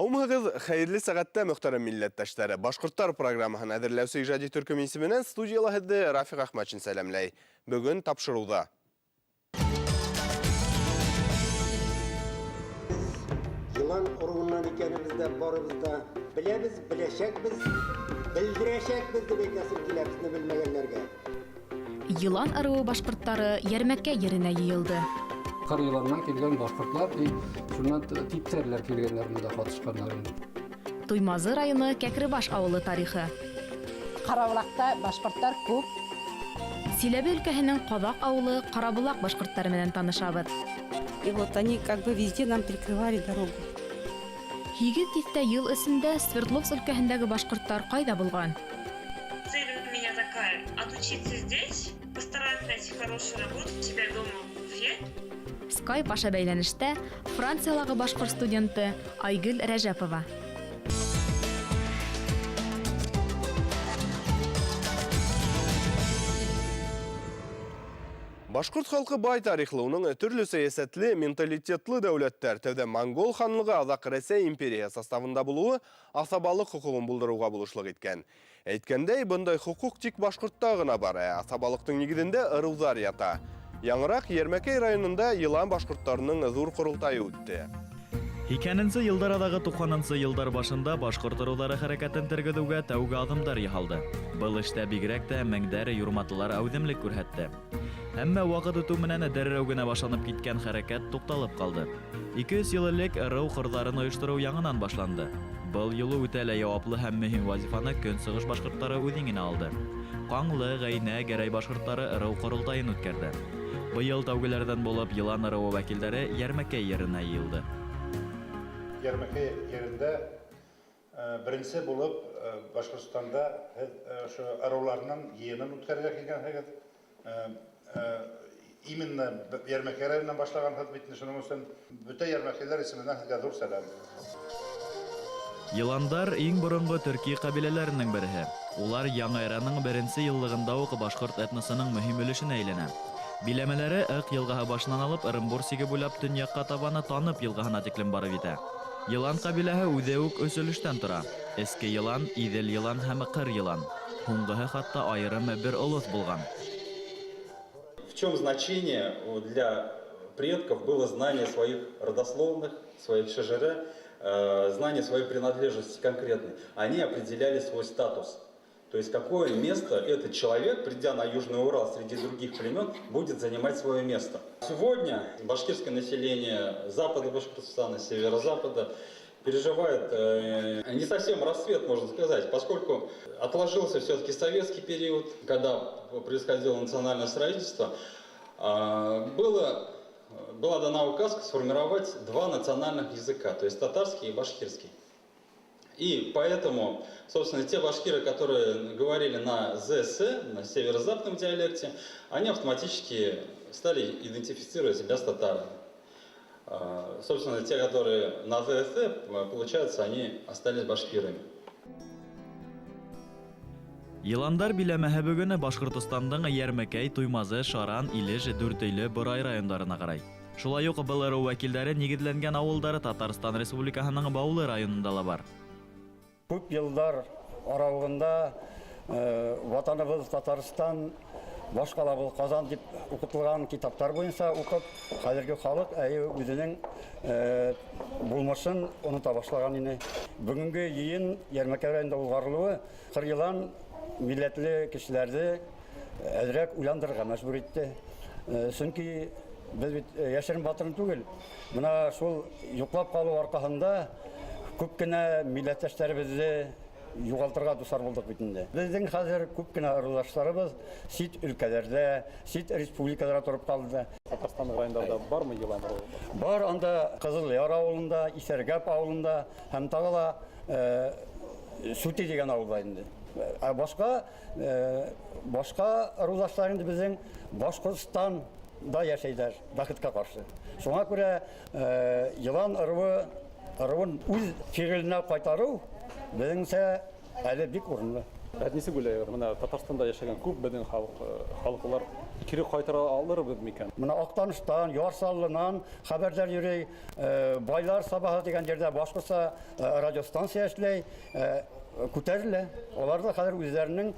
Саламығыз, хайырлы сағатта мұқтарым милләттәштәре. Башқұрттар программаһын әзірләүсе ижади түркім исеменен студиялаһыды Рафиқ Ахматшин сәлемләй. Бүгін тапшыруда. Yılan oruğundan ikenimizde barımızda bilemiz, bileşekmiz, bildireşekmiz de beklesin kilepsini bilmeyenlerge. Yılan arığı Башқұрттары Ярмәккә yerine yığıldı. Қар yılandan kelgen башқұртлар şundan tipterler kelgenlerine de katışkanlar. Туймазы районы Кәкребаш авылы тарихы. Карабулакта башкорттар күп. Силәбе өлкәһенең Кабак авылы Карабулак башкорттары менән танышабыз. И вот они как бы везде нам перекрывали дорогу. Һигез тиҫтә ел эсендә Свердловск өлкәһендәге башкорттар кайда булган? Цель у меня такая – отучиться здесь, постараться найти хорошую работу у себя дома в Уфе. Skype аша бәйләнештә Франциялағы башкорт студенты Айгөл Рәҗәпова. Башқұрт халқы бай тарихлы, оның түрлі саясатлы, менталитетлы дәулеттер, тәвді Монгол ханлығы Азақ Рәсей империя составында болуы асабалық құқығын бұлдыруға бұлышлық еткен. Әйткендей, бұндай құқық тик Башқұртта ғына бар, асабалықтың негізінде ырылзар ята. Яңырақ Ярмәкәй районында Йылан башқұрттарының зур құрылтайы өтті. 2000 елдарадағы 90 елдар башында башқұрт ырулары хәрәкәтен тергедеүгә тәүге адымдар яһалды. Был эштә бигрәк тә меңдәре юрматылар әүдемлек күрһәтте. Әмма вакыт үтү менән дәррәү генә башланып киткән хәрәкәт тукталып калды. 200 ел элек ыру кырдарын оештыру яңынан башланды. Был юлы үтә лә яуаплы һәм мөһим вазифаны Көнсыгыш башкортлары үз иңенә алды. Каңлы, Гайнә, Гәрәй башкортлары ыру корылтайын үткәрде. Быел тәүгеләрдән булып Йылан ыру вәкилләре Ярмәкәй еренә йыелды. Ярмәкәй yerinde birinci bulup Başkırstan'da şu arılarının yığının ütkərəcək ekan həqiqət. İminlə Yarməkəylərlə başlayan hizmetini şunun üçün bütün Yarməkəylər ismindən sizə zor sələm. Йыландар иң борынгы төрки кабиләләренең бере. Улар Яңа эраның беренче еллыгында ук башкорт этносының мөһим өлешенә әйләнә. Биләмәләре Ык елгаһы башынан алып Ырымбурсиге буйлап төньякка табаны Танып елгаһына тиклем барып җитә. Йылан кабиләһе үзе үк өч өлештән тора. Эске Йылан, Идел Йылан һәм Кыр Йылан. Һуңгыһы хатта айрым бер олус булган. В чем значение для предков было знание своих родословных, своих шежере, знание своей принадлежности конкретной. Они определяли свой статус. То есть какое место этот человек, придя на Южный Урал среди других племен, будет занимать свое место. Сегодня башкирское население запада Башкортостана, северо-запада переживает не совсем расцвет, можно сказать, поскольку отложился все-таки советский период, когда происходило национальное строительство, была дана указка сформировать два национальных языка, то есть татарский и башкирский. И поэтому, собственно, те башкиры, которые говорили на ЗС, на северо-западном диалекте, они автоматически стали идентифицировать себя с татарами. Собственно, те, которые на ЗС, получается, они остались башкирами. Йыландар биләмәһе бүгене Башкортостандың Ярмәкәй, Туймазы, Шаран, Илеш, Дүртөйле, Борай районнарына карай. Шулай ук был ыру вәкилләре нигедләнгән авылдары Татарстан Республикаһының Баулы районында ла бар. Күп елдар аралығында ватаныбыз Татарстан, башкалабыз Казан дип укытылган китаптар буенча укып, хәзерге халык үзенең булмышын оныта башлаган иде. Бүгенге йыйын Ярмәкәй районында узгарылуы Кыр Йылан милләтле кешеләрне әзрәк уйландырырга мәҗбүр итте. Чөнки без бит яшерен батырын түгел. Менә шул юклап калу аркасында күп кенә милләттәшләребезне югалтырга дусар булдык бит инде. Безнең хәзер күп кенә ырылдашларыбыз сит өлкәләрдә, сит республикаларда торып калды. Татарстан районында бармы Йылан ыру? Бар, анда Кызыл Яр авылында, Исәргәп авылында һәм тагы да Сүти дигән авылда инде. Башка ырылдашлар инде безнең Башкортстан да яшәйләр, бәхеткә каршы. Шуңа күрә Йылан ырыуын үз фигыленә кайтару безнеңчә әле бик урынлы. Әднесі гүләйір, мына Татарстанда яшәгән күп беден халыклар кире кайтара алыр микән? Мына Актаныштан, Ярсаллынан хәбәрләр йөри, байлар сабахы дигән җирдә башкорса радиостанция эшләй, күтәрелә. Алар да хәзер үзләренең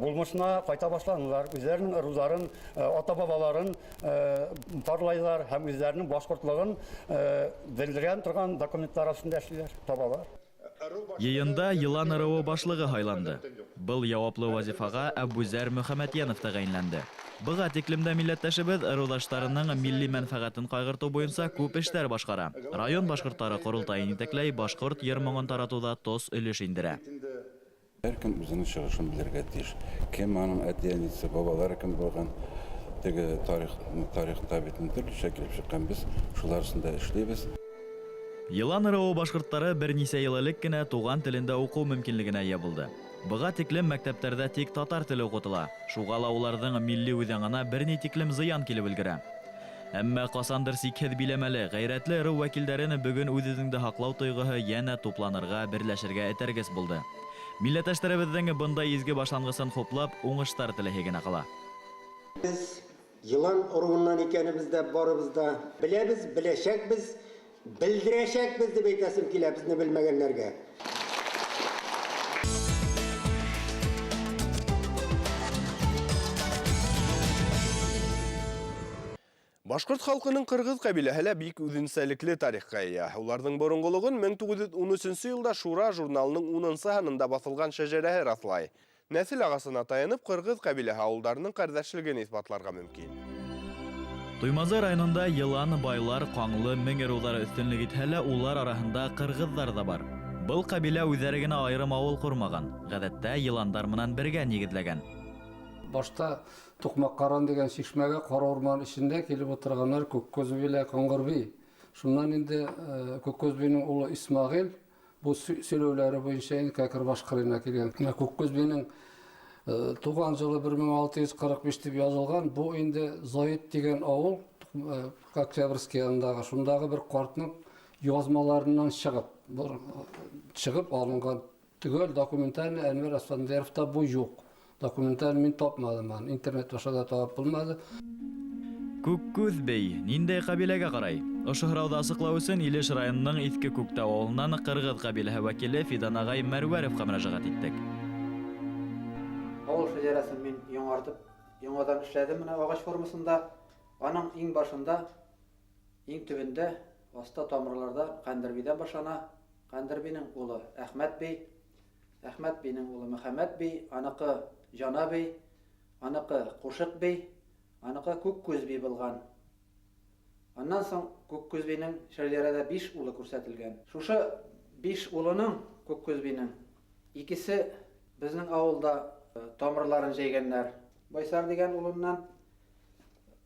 булмышына кайта башладылар. Үзләренең ыруларын, ата-бабаларын парлайлар һәм үзләренең башкортлыгын белдергән торган документлар астында эшлиләр, табалар. Йыйында Йылан ырыуы башлыгы һайланды. Был яуаплы вазифага Әбүзәр Мөхәммәтьянов тәгаенләнде. Быга тиклемдә милләттәшебез ырулдаштарының милли мәнфәгатен кайгырту буенча күп эшләр башкара. Район башкортлары курултайын итәкләй, башкорт йыр-моңын таратуда тос өлеш индерә. Һәркем үзенең чыгышын белергә тиеш. Кем аның әти-әнисе, бабалары кем булган, теге тарихта бит төрлечә килеп чыккан, без шулар арасында эшләйбез. Йылан ырыуы башкортлары берничә ел элек кенә туган телендә уку мөмкинлегенә ия булды. Быга тиклем мәктәпләрдә тик татар теле укытыла. Шуга ла уларның милли үзаңына берни тиклем зыян килеп өлгерә. Әмма касандыр сикһез биләмәле, гайрәтле ырыу вәкилләрен бүген үзеңдә хаклау тойгыһы янә тупланырга, берләшергә этәргес булды. Милләттәшләребезнең бындай изге башлангысын хуплап, уңыштар теләһе генә кала. Biz yılan oruğundan икәнебездә барыбызда беләбез, беләчәкбез, белдерәчәкбез дип әйтәсем килә безне белмәгәннәргә. Башкорт халкының кыргыз кабиләһе бик үзенчәлекле тарихка ия. Уларның борынгылыгын 1913 елда Шура журналының 10 санында басылган шәҗәрәһе раслай. Нәсел агасына таянып кыргыз кабиләһе авылларының кардәшлеген исбатларга мөмкин. Туймазы районында Йылан, байлар, каңлы, мең ырулары өстенлек итһә, улар арасында кыргызлар да бар. Был кабилә үзләре генә айрым авыл курмаган. Гадәттә Йыландар менән бергә нигедләгән. Башта Тукмаккаран дигән шишмәгә кара урман эчендә килеп утырганнар Күккөз билә Коңгырбей. Шуннан инде Күккөз бейнең улы Исмагыйль бу сөйләүләре буенча Кәкербаш кырыена килгән. Күккөз бейнең туган җылы 1645 дип язылган. Бу инде Заид дигән авыл Октябрьский янындагы шундагы бер картның язмаларыннан чыгып алынган түгел документаль Әнвәр Асфандияровта бу юк. Документаль мин тапмадым, интернет башында табып булмады. Күккөз бей ниндәй кабиләгә карай? Ошо һорауда асыклау өчен Илеш районының Иске Күктау авылыннан кыргыз кабиләһе вәкиле Фидан агай Мәрвәровка мөрәҗәгать иттек. Авыл шәҗәрәсен мин яңартып, яңадан эшләдем менә агач формасында. Аның иң башында, иң төбендә, аста тамырларда Кандырбейдән башлана. Кандырбейнең улы Әхмәт бей, Әхмәт бейнең улы Мөхәммәд бей, аныкы Жана бей, аныкы Кушык бей, аныкы Күккөз бей булган. Аннан соң Күккөз бейнең шәҗәрәдә 5 улы күрсәтелгән. Шушы 5 улының Күккөз бейнең икесе безнең авылда тамырларын җәйгәннәр. Байсар дигән улыннан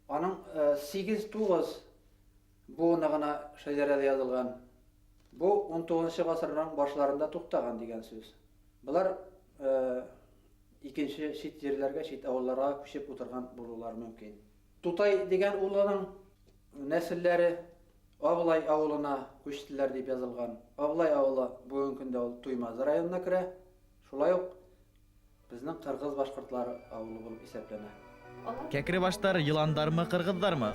аның 8-9 буына гына шәҗәрәдә язылган. Бу 19 гасырның башларында туктаган дигән сүз. Булар икенче чит җирләргә, чит авылларга күчеп утырган булулар мөмкин. Тутай дигән улының нәселләре Авылай авылына күчтеләр дип язылган. Авылай авылы бүгенге көндә ул Туймазы районына керә. Шулай ук безнең кыргыз башкортлары авылы булып исәпләнә. Кәкребаштар Йыландармы, кыргыздармы?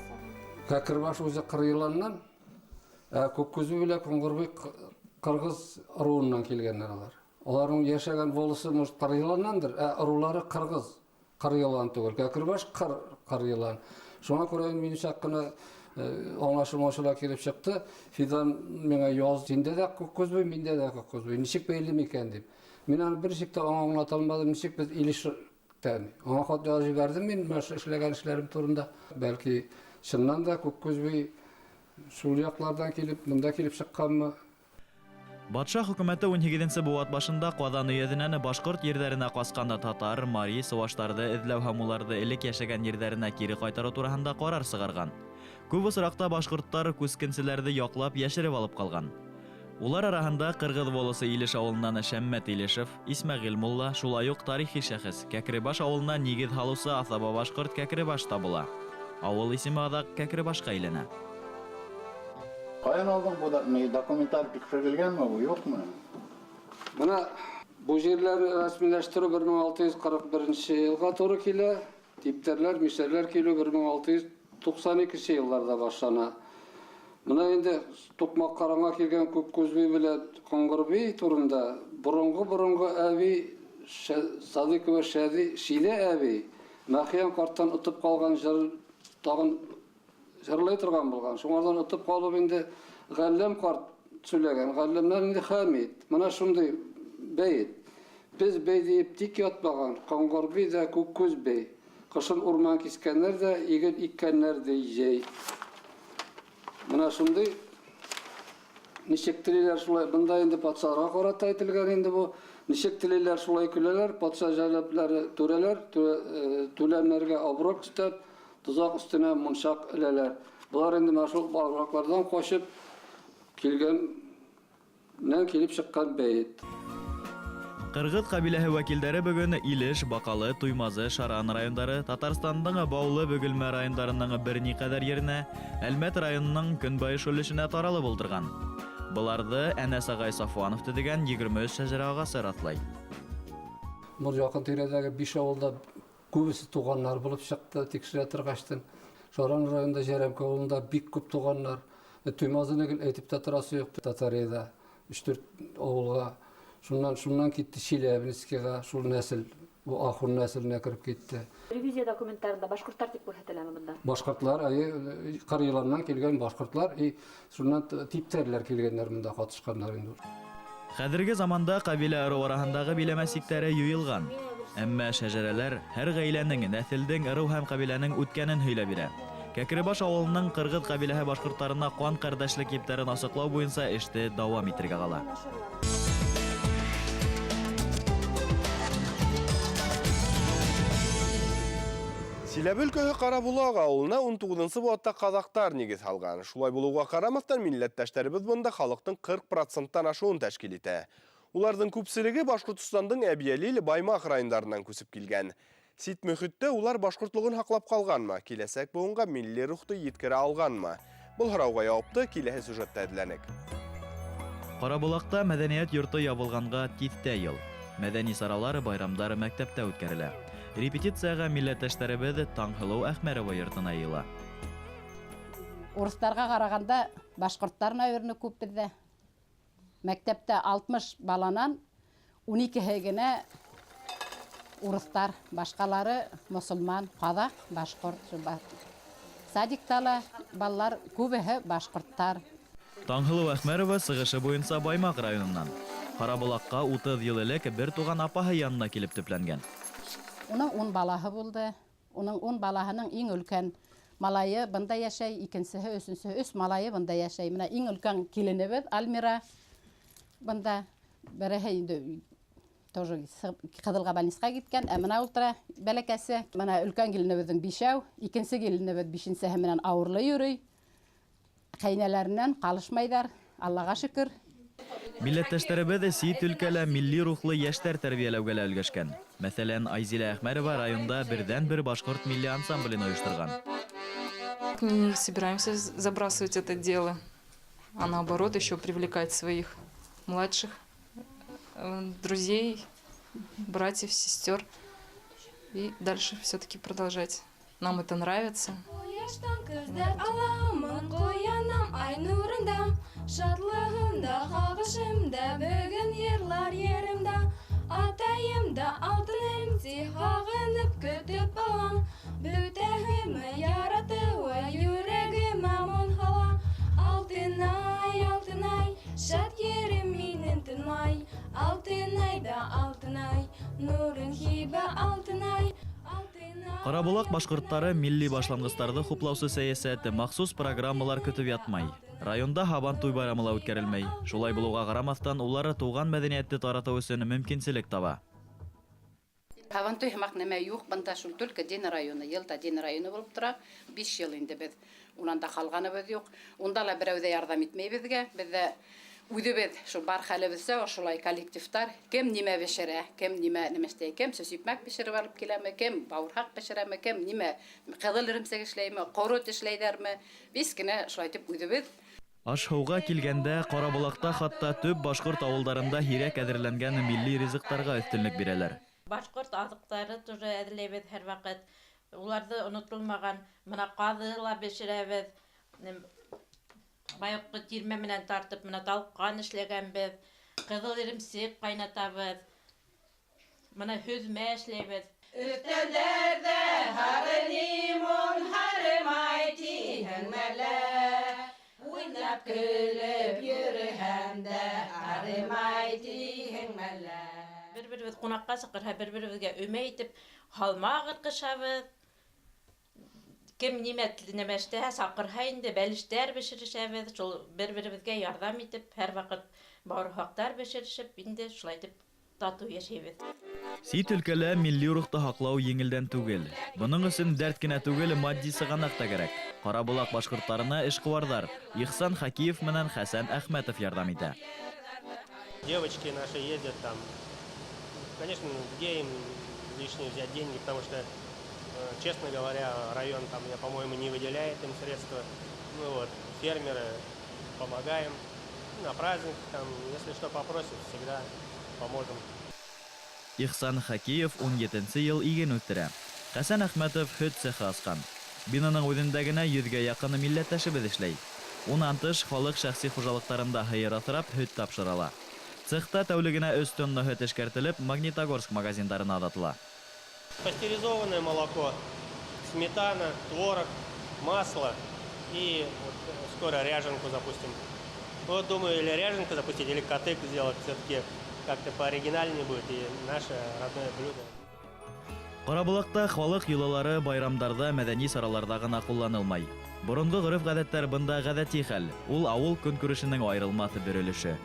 Кәкребаш үзе Кырыйланнан, Күккөз белән Коңгырбей кыргыз ыруыннан килгәннәр алар. Аларның яшәгән волысы Кырыйланнандыр, ырулары кыргыз, Кырыйлан түгел. Кәкребаш Кырыйлан. Шуңа күрә мин чаккына аңлашылмаушылар килеп чыкты. Фидан миңа яз, синдә дә Күккөз бей, миндә дә Күккөз бей. Ничек бәйле микән дип. Мин аны бер чиктә аңлата алмадым, ничек без Илештән. Аңа хат язып җибәрдем мин эшләгән эшләрем турында. Бәлки чыннан да Күккөз бей шул яклардан килеп, монда килеп чыкканмы? Батша хөкүмәте 18 буат башында Казан өйәзенән башкорт йөрдәренә касканда татар, мари, суваштарды эзләү һәм уларны элек яшәгән йөрдәренә кире кайтару турында карар чыгарган. Күп осракта башкортлар күскенселәрне яклап яшереп алып калган. Улар арасында кыргыз волысы Илеш авылыннан Шәммәт Илешев, Исмәгыйль Мулла, шулай ук тарихи шәхес Кәкребаш авылына нигез халусы Асаба башкорт Кәкребаш табыла. Авыл исеме адак Кәкребашка әйләнә. Каян алдың бу документаль тикшерелгәнме бу, юкмы? Менә Бу җирләрне рәсмиләштерү 1641 елга туры килә. Типтәрләр, мишәрләр килү 1692 елларда башлана. Менә инде Тукмак караңга килгән күп күзби белән Коңгырбей турында борынгы әби Садыкова Шиде әби Мәхьян карттан утып калган җыр тагын җырлый торган булган. Шуңардан утып калып инде Галләм карт сөйләгән. Галләмнәр инде Хамид. Менә шундый бәйт. Без бәй дип тик ятмаган Коңгырбей дә күк күз бәй. Кышын урман кискәннәр дә игел иккәннәр дә җәй. Менә шундый ничек телиләр шулай, бында инде патшаларга карата әйтелгән инде бу. Ничек телиләр шулай көләләр, патша җәләпләре түрәләр, түләмнәргә оброк өстәп, тузак өстенә мунчак эләләр. Булар инде мәшһүр оброклардан качып килгәннән килеп чыккан бәйт. Кыргыз кабиләһе вәкилләре бүген Илеш, Бакалы, Туймазы, Шаран райондары, Татарстанның Баулы, Бөгелмә райондарының берникадәр yerine Әлмәт районының Көнбайыш өлешенә таралып булдырган. Буларды Әнәс агай Сафуанов дигән 23 шәҗәрә агасы ратлай. Бу якын тирәдәге 5 авылда күбесе туганнар булып чыкты, тикшерә торгачлар. Шаран районында Җәрәмкә авылында бик күп туганнар. Туймазыны әйтеп тә торасы юк Татарияда. 3-4 авылга Шуннан китте Челябинскига, шул нәсел, бу ахур нәселенә кирип китте. Ревизия документларында башкортлар дип күрсәтеләме бында? Башкортлар, Карьялардан килгән башкортлар, шуннан типтәрләр килгәннәр монда катышканнар инде. Хәзерге заманда кабилә ыру араһындагы биләмәсиктәре юйылган. Әмма шәҗәрәләр һәр гаиләнең, нәселдең, ыру һәм кабиләнең үткәнен һөйләп бирә. Кәкребаш авылының кыргыз кабиләһе башкортларына кан кардәшлек иптәрен асыклау буенча эште дәвам итәргә кала. Силәбе өлкәһе Карабулак авылына 19-нчы буатта казактар нигез салган. Шулай булуга карамастан милләттәшләребез бында халыктың 40%-тан ашуын тәшкил итә. Уларның күпселеге Башкортстандың Әбиялил, Баймак районнарыннан күсеп килгән. Сит мөхиттә улар башкортлыгын хаклап калганмы? Киләсәк буынга милли рухты yetkерә алганмы? Бул һорауга җавапты киләсе сюжетта эзләнек. Карабулакта мәдәният йорты ябылганга тиздә ел. Мәдәни саралары, байрамдары мәктәптә үткәрелә. Репетицияга милләттәшләребез Таңһылу Әхмәрова йортына йыла. Урыстарга караганда башкортлар наверное күп бездә. Мәктәптә 60 баланан 12-һе генә урыстар, башкалары мусулман, казак, башкорт. Садиктала балалар күбеһе башкорттар. Таңһылу Әхмәрова сыгышы буенча Баймак районыннан. Карабулакка 30 ел элек бер туган апаһы янына килеп төпләнгән. Уның 10 балаһы булды. Уның 10 балаһының иң өлкән малайы бында яшәй, икенчесе, өченчесе, 3 малайы бында яшәй. Менә иң өлкән киленебез Альмира бында берәһе инде тоже Кызылгабаниска киткән, ә менә ултыра бәләкәсе. Менә өлкән киленебезнең 5-әү, икенче киленебез 5-нчесе менән авырлы йөрий. Кайнәләреннән калышмайдар, Аллага шөкер. Милләттәшләребез сит өлкәлә милли рухлы яшьтәр тәрбияләүгә өлгәшкән. Мәсәлән, Айзилә Әхмәрова районда бердән-бер башкорт милли ансамблен оештырган. Не собираемся забрасывать это дело, а наоборот еще привлекать своих младших друзей, братьев, сестер и дальше все-таки продолжать. Нам это нравится. Карабулак башкорттары милли башлангычларны хуплаусыз сәясәте махсус программалар көтеп ятмай. Районда Һабан туй байрамы үткәрелмәй. Шулай булуга карамастан улары туган мәдәниятне тарату өчен мөмкинчелек таба. Һабан туй һәмәк нәмә юк, бында шул только Ден районы, елда Ден районы булып тора. 5 ел инде без унанда калганыбыз юк. Унда ла берәү дә ярдәм итмәй безгә. Бездә үдебез шул бар хәлебезсә, шулай коллективтар, кем нимә бешерә, кем нимә эштәй, кем сөсипмәк бешереп алып киләме, кем баурхак бешерәме, кем нимә кызыл ирмсәк эшләйме, корот эшләйдәрме, без кенә шулай итеп үдебез. Аш-һыуга килгәндә, Карабулакта хатта төп башкорт авылдарында һирәк әзерләнгән милли ризыктарга өстенлек бирәләр. Башкорт азыктары тоже әзерләйбез һәр вакыт. Уларда онытылмаган мына казыла бешерәбез. Байыкы тирмә менән тартып, мына талкан эшләгәнбез. Кызыл иремсек кайнатабыз. Мына һөзмә эшләйбез. Өстәлдәрдә һары лимон, һары май тиһәңмәлә. Уйнап көлеп йөрәһәм дә, һары май тиһәңмәлә. Бер-беребез кунакка чакырһа, бер-беребезгә өмә итеп, халма кышабыз. Кем нәмәштә сакырһа инде, бәлештәр бешеришәбез, шул бер-беребезгә ярдәм итеп, һәр вакыт бауырһактар бешеришеп, инде шулай итеп тату яшәйбез. Сит өлкәлә милли рухты һаклау еңелдән түгел. Буның өчен дәрт кенә түгел, матди сыганак та кирәк. Карабулак башкортларына эшкуарлар Ихсан Хакиев менән Хәсән Әхмәтов ярдәм итә. Девочки наши ездят там. Конечно, где им лишние взять деньги, потому что, честно говоря, район там, по-моему, не выделяет им средства. Ну вот, фермеры помогаем. На праздник там, если что попросят, всегда поможем. Ихсан Хакиев 17-нче ел иген үстерә. Хәсән Әхмәтов һөт цехы ачкан. Бинаның үҙендә генә 100-гә якын милләттәшебез эшләй. Унан тыш халык шәхси хуҗалыктарында һыйыр аҫрап һөт тапшырыла. Цехта тәүлегенә 3 тонна һөт эшкәртелеп, Магнитогорск магазиндарына оҙатыла. Пастеризованное молоко, сметана, творог, масло и вот скоро ряженку запустим. Вот думаю, или ряженку запустить, или котык сделать, все-таки как-то пооригинальнее будет и наше родное блюдо. Карабулакта халык йолалары байрамдарда, мәдәни сараларда гына кулланылмай. Борынгы гореф-гадәттәр бында гадәти хәл. Ул авыл көнкүрешенең айрылмас бер өлеше.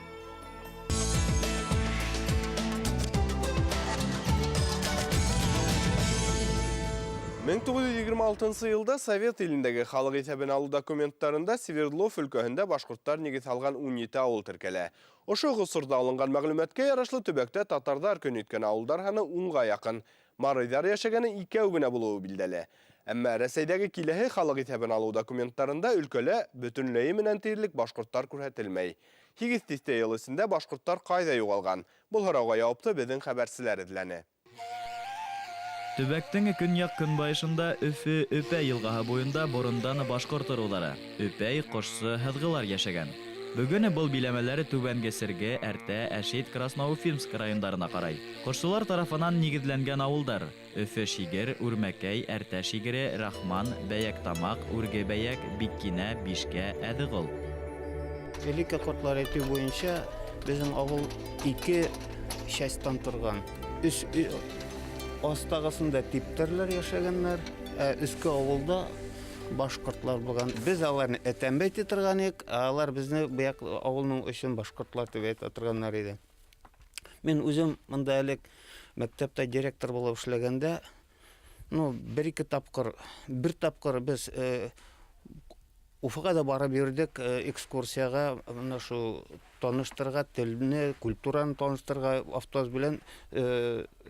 1926 елда Совет илендәге халык исәбен алу документтарында Свердлов өлкәһендә башкорттар нигез алган 17 авыл теркәлә. Ошо гысырда алынган мәгълүматкә ярашлы төбәктә татарлар көн иткән авылдар һаны 10-га якын, марыйдар яшәгәне 2 генә булуы билдәле. Әмма Рәсәйдәге киләһе халык исәбен алу документтарында өлкәлә бөтенләй менән тиерлек башкорттар күрһәтелмәй. 8 ел эчендә башкорттар кайда югалган? Бу һорауга җавапты безнең хәбәрчеләр эзләне. Төбәктең көньяк көнбайышында Өфе, Өпә елгаһы буенда борындан башкорт ырулары, Өпәй, Кошсы, Һыҙғылар яшәгән. Бүген был биләмәләре Түбәнге Серге, Әртә, Әшит, Красноуфимск райондарына карай. Кошсылар тарафынан нигеҙләнгән авылдар: Өфе Шигер, Үрмәкәй, Әртә Шигере, Рахман, Бәйәктамаҡ, Үрге Бәйәк, Биккинә, Бишкә, Әҙғыл. Элекке ҡортлар әйтеү буйынса, безнең авыл 2 частьтан торган. Астағысында типтерлер яшәгәннәр, өскө авылда башкортлар булган. Без аларны әтәмбә итә торган идек, алар безне бу авылның өчен башкортлар дип әйтә торганнар иде. Мин үзем монда элек мәктәптә директор булып эшләгәндә, бер тапкыр без Уфага да барып йөрдек экскурсияга, менә шу таныштырга, телне, культураны таныштырга автобус белән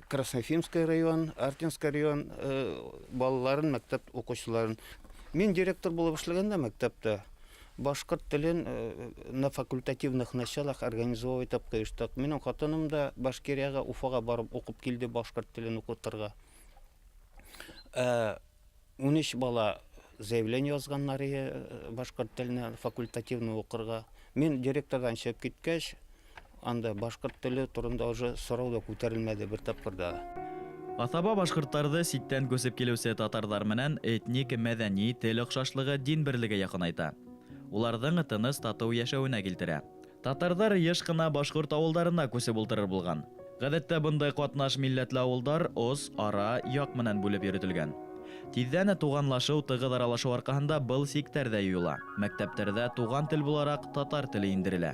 Красноуфимский район, Артинский район балаларын, мәктәп укучыларын. Мин директор булып эшләгәндә мәктәптә башкорт телен на факультативных началах организовать итеп куештык. Минем хатыным да Башкирияга, Уфага барып укып килде башкорт телен укытырга. 13 бала заявление язганнар башкорт теленә факультативны укырга. Мин директордан чыгып киткәч, анда башкорт теле турында уже сорау да күтәрелмәде бер тапкырда. Атаба башкортларда ситтән күсеп килүсе татарлар менән этник, мәдәни, тел охшашлыгы, дин берлеге якынайта. Уларның тыныс тату яшәвенә килтерә. Татарлар еш кына башкорт авылдарына күсеп ултырыр булган. Гадәттә бундай катнаш милләтле авылдар Оз, Ара, Як менән бүлеп йөртелгән. Тиздән туганлашыу, тыгыз аралашыу аркаһында был сиктәр дә юыла. Мәктәптәрдә туган тел буларак татар теле индерелә.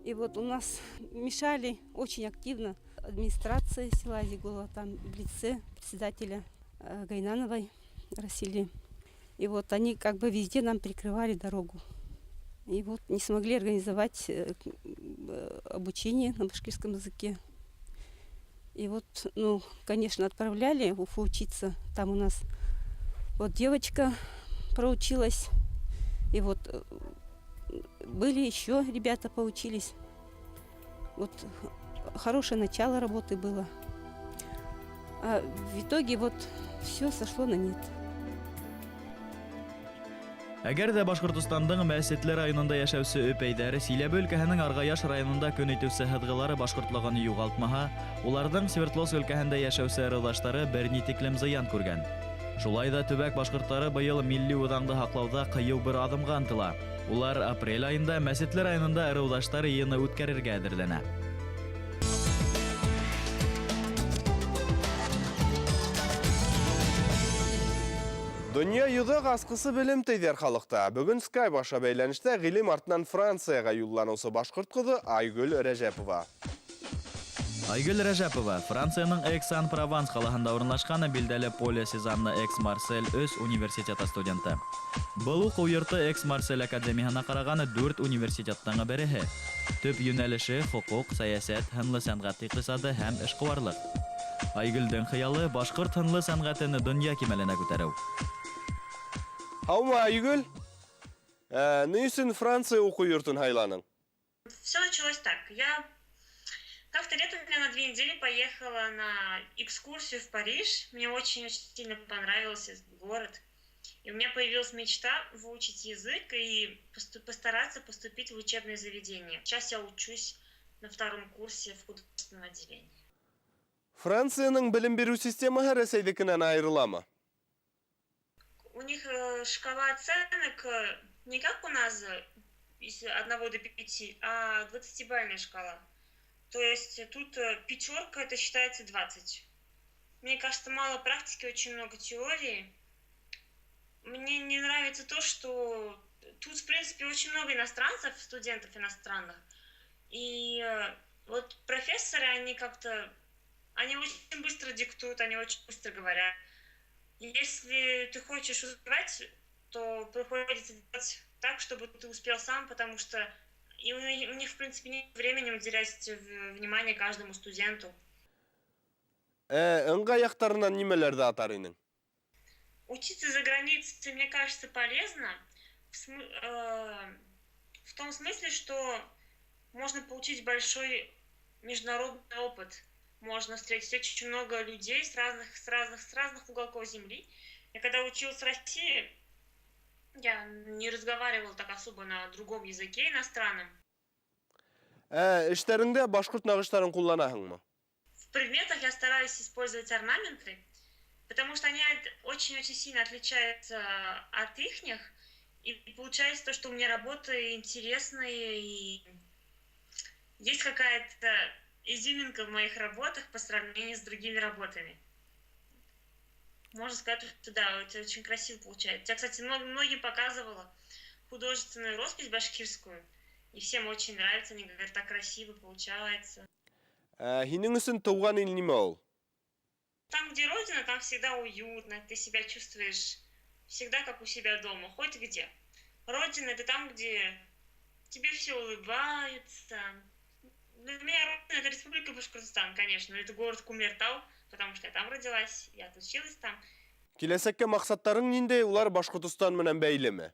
И вот у нас мешали очень активно администрация села Зигулова, там в лице председателя Гайнановой Расили. И вот они как бы везде нам перекрывали дорогу. И вот не смогли организовать обучение на башкирском языке. И вот, конечно, отправляли в Уфу учиться. Там у нас вот девочка проучилась. И вот были еще ребята поучились. Вот хорошее начало работы было. А в итоге вот все сошло на нет. Әгәр дә Башкортостандың Мәсетле районында яшәүсе өпәйдәре Силәбе өлкәһенең Аргаяш районында көн итүсе һыдгылары башкортлыгын югалтмаһа, уларның Свердловск өлкәһендә яшәүсе ырылдаштары берни тиклем зыян күргән. Шулай да төбәк башкортлары быел милли уҙаңды һаҡлауҙа ҡыйыу бер аҙымға ынтыла. Улар апрель айында Мәсетле районында ырылдаштар йыйыны үткәрергә әҙерләнә. Дөнья йөҙөк асҡысы белем тейҙәр халыҡта. Бөгөн Skype аша бәйләнештә ғилем артынан Францияға юлланыусы башҡорт ҡыҙы Айгөл Рәжәпова. Айгөл Рәжәпова Францияның Экс-Ан-Прованс ҡалаһында урынлашҡан билдәле Поля Сезанна Экс-Марсель өс университеты студенты. Был уҡыу йорто Экс-Марсель академияһына ҡараған 4 университеттың береһе. Төп йүнәлеше хоҡуҡ, сәйәсәт, һынлы сәнғәт иҡтисады һәм эшҡыуарлыҡ. Айгөлдең хыялы башҡорт һынлы сәнғәтен донъя кимәленә күтәреү. Һаумы, Айгөл. Ни өсөн Франция уҡыу йортон һайланың? Все началось так. Я как-то летом у меня на 2 недели поехала на экскурсию в Париж. Мне очень-очень сильно понравился этот город. И у меня появилась мечта выучить язык и постараться поступить в учебное заведение. Сейчас я учусь на 2-м курсе в художественном отделении. Францияның белем бирү системаһы Рәсәйҙекенән айырыламы? У них шкала оценок не как у нас из 1 до 5, а 20-бальная шкала. То есть тут 5 это считается 20. Мне кажется, мало практики, очень много теории. Мне не нравится то, что тут, в принципе, очень много иностранцев, студентов иностранных. И вот профессоры, они очень быстро диктуют, они очень быстро говорят. Если ты хочешь успевать, то приходится делать так, чтобы ты успел сам, потому что у них, в принципе, нет времени уделять внимание каждому студенту. Ыңғай яҡтарынан нимәләрҙе атар инең? Учиться за границей, мне кажется, полезно. В том смысле, что можно получить большой международный опыт. Можно встретить очень много людей с разных уголков земли. Я когда училась в России, я не разговаривала так особо на другом языке иностранном. Эштәреңдә башҡорт нағыштарын ҡулланаһыңмы? В предметах я стараюсь использовать орнаменты, потому что они очень-очень сильно отличаются от ихних. И получается то, что у меня работы интересные, и есть какая-то изюминка в моих работах по сравнению с другими работами. Можно сказать, что да, это очень красиво получается. Я, кстати, многим показывала художественную роспись башкирскую, и всем очень нравится, они говорят, так красиво получается. Һинең өсөн тыуған ил нимә ул? Там, где родина, там всегда уютно, ты себя чувствуешь всегда как у себя дома, хоть где. Родина — это там, где тебе все улыбаются. Для меня родина — это Республика Башкортостан, конечно, это город Кумертау, потому что я там родилась, я отучилась там. Киләсәккә маҡсаттарың ниндәй, улар Башҡортостан менән бәйлеме?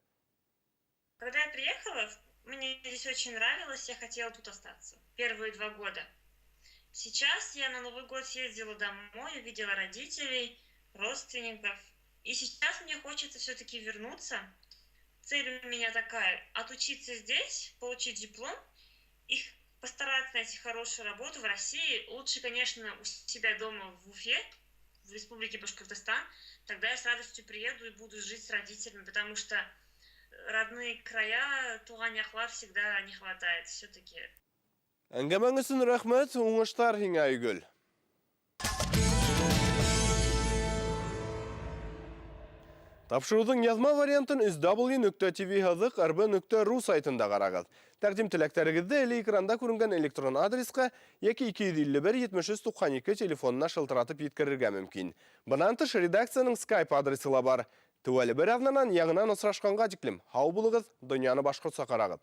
Когда я приехала, мне здесь очень нравилось, я хотела тут остаться первые 2 года. Сейчас я на Новый год съездила домой, увидела родителей, родственников. И сейчас мне хочется все-таки вернуться. Цель у меня такая — отучиться здесь, получить диплом и постараться найти хорошую работу в России. Лучше, конечно, у себя дома в Уфе, в Республике Башкортостан. Тогда я с радостью приеду и буду жить с родителями, потому что родные края, туған яҡлар всегда не хватает все-таки. Әңгәмәң өсөн рәхмәт, уңыштар һиңә, Айгөл. Тапшырыуҙың яҙма вариантын www.tv-rb.ru сайтында ҡарағыҙ. Тәҡдим теләктәрегеҙҙе әле экранда күренгән электрон адресҡа йәки 251-73-92 телефонына шылтыратып еткерергә мөмкин. Бынан тыш редакцияның Skype адресы ла бар. Тәүәле бер аҙнанан яңынан осрашҡанға тиклем һау булығыҙ, донъяны башҡортса ҡарағыҙ.